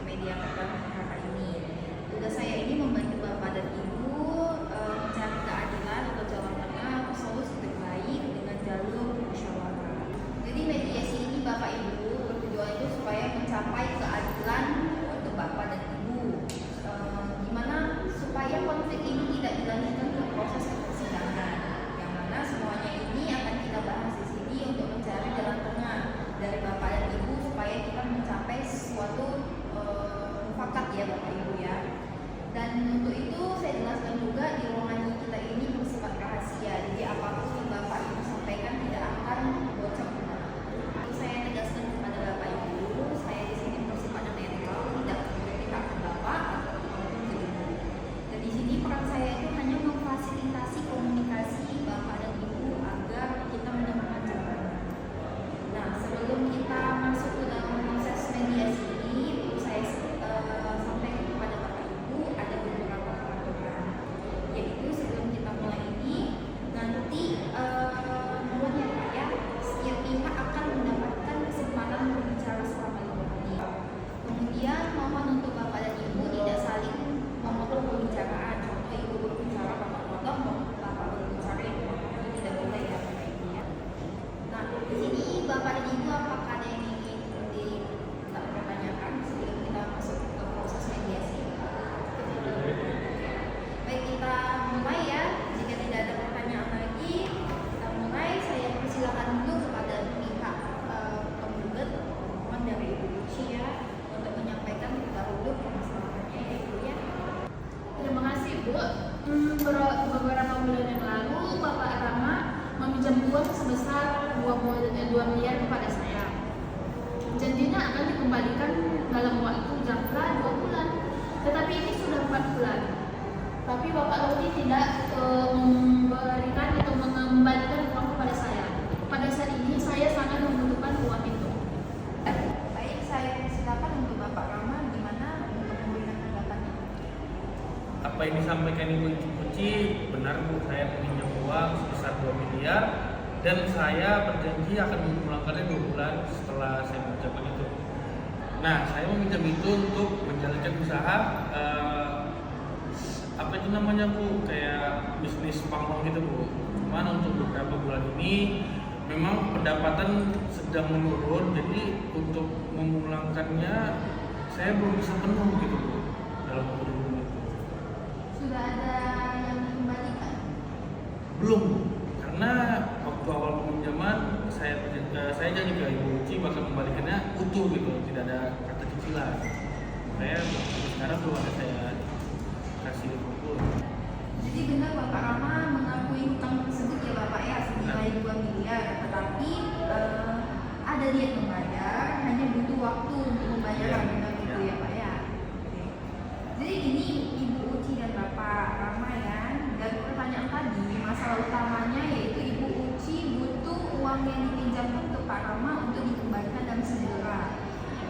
media kakak ini. Tugas saya ini membantu Bapak dan Ibu mencari keadilan atau jalan tengah atau solusi terbaik dengan jalur musyawarah. Jadi mediasi ini Bapak Ibu bertujuan itu supaya mencapai keadilan untuk Bapak dan Ibu, dimana supaya konflik ini tidak dilanjutkan ke proses persidangan, yang mana semuanya ini akan kita bahas di sini untuk mencari jalan tengah dari Bapak dan Ibu supaya kita mencapai suatu mufakat ya Bapak Ibu ya. Dan untuk itu saya jelaskan juga di ruangan kita ini bersifat rahasia, jadi apapun yang Bapak Ibu sampaikan tidak akan bocor. Saya tegaskan kepada Bapak Ibu, saya di sini bersifat netral, tidak memihak Bapak ataupun ke Ibu. Dan di sini peran saya itu hanya memfasilitasi komunikasi Bapak dan Ibu agar kita menemukan jalan. Nah, sebelum kita masuk ke dalam proses mediasi ini, saya sampaikan kepada Bapak Ibu ada beberapa peraturan. Yaitu sebelum kita mulai ini, nanti mohon ya Pak ya, setiap pihak akan mendapatkan kesempatan berbicara selama 5 menit. Kemudian mohon untuk Bapak dan Ibu tidak saling memotong pembicaraan. Contoh Ibu berbicara, Bapak potong, Bapak berbicara, ini tidak boleh ya Bapak Ibu ya. Nah, di sini Bapak dan Ibu apakah ada yang ingin ditanyakan sebelum kita masuk ke proses mediasi? Baik, kita mulai ya. Jika tidak ada pertanyaan lagi, kita mulai. Saya persilakan dulu kepada pihak penggugat mohon dari Ibu Uci ya untuk menyampaikan terdahulu permasalahannya ya Ibu ya. Terima kasih Bu. Beberapa bulan yang lalu Bapak Rama meminjam uang sebesar 2 miliar kepada saya. Janjinya akan dikembalikan dalam waktu jangka 2 bulan. Tetapi ini sudah 4 bulan. Tapi Bapak Lodi tidak memberikan atau mengembalikan uang kepada saya. Pada saat ini saya sangat membutuhkan uang itu. Baik, saya persilakan untuk Bapak Rama gimana untuk memberikan tanggapannya. Apa yang disampaikan Ibu Uci benar Bu, saya meminjam uang sebesar 2 miliar dan saya berjanji akan memulangkannya 2 bulan setelah saya mengucapkan itu. Nah, saya meminjam itu untuk menjalankan usaha apa itu namanya Bu, kayak bisnis pamong gitu Bu. Cuman untuk beberapa bulan ini memang pendapatan sedang menurun, jadi untuk memulangkannya saya belum bisa penuh gitu Bu dalam waktu 2 bulan itu. Sudah ada yang dikembalikan? Belum, karena waktu awal peminjaman saya janji ke Ibu Uci bakal membalikannya utuh gitu, tidak ada kata cicilan. Saya sekarang belum ada saya kasih buku. Jadi benar Bapak Rama mengakui hutang tersebut ya Bapak ya senilai 2 miliar, tetapi ada niat membayar, hanya butuh waktu untuk membayar benar itu ya Pak ya. Oke. Jadi ini Ibu Uci dan Bapak Rama ya. Dari pertanyaan tadi, masalah utamanya yaitu Ibu Uci butuh uang yang dipinjamkan ke Pak Rama untuk dikembalikan dalam segera.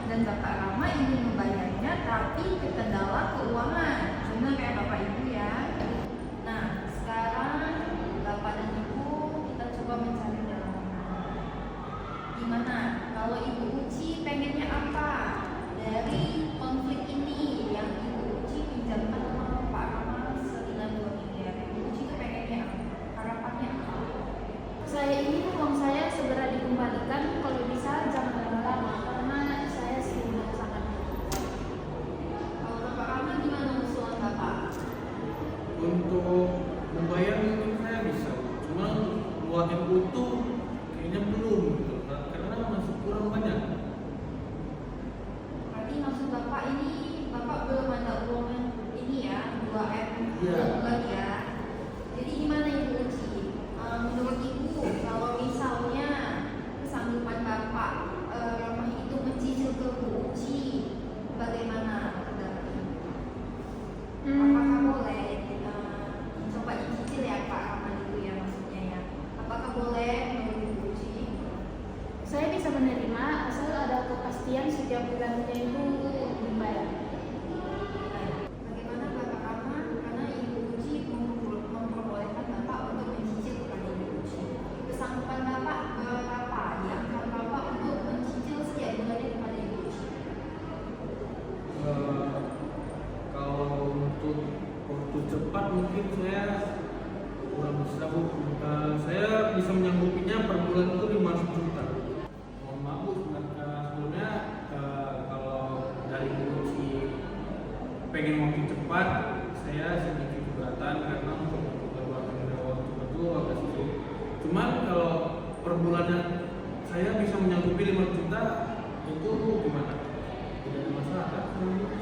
Dan Bapak Rama ingin membayarnya tapi terkendala keuangan. Benar ya Bapak Ibu ya. Nah, sekarang Bapak dan Ibu kita coba mencari jalan tengah. Gimana? Kalau Ibu Uci pengennya apa dari konflik ini yang Ibu Uci pinjamkan sama Pak Rama senilai 2 miliar? Ibu Uci itu pengennya apa? Harapannya apa? Saya ingin uang saya segera dikembalikan, kalau bisa jangan lama-lama karena saya sudah sangat butuh. Kalau Bapak Rama gimana usulan Bapak? Untuk membayar mungkin saya bisa, cuma luatin utuh kayaknya belum gitu, karena masih kurang banyak. Berarti maksud pengen waktu cepat, saya sedikit keberatan karena untuk beberapa waktu itu agak sulit. Cuman kalau per bulannya saya bisa menyanggupi 5 juta itu gimana? Tidak ada masalah kan?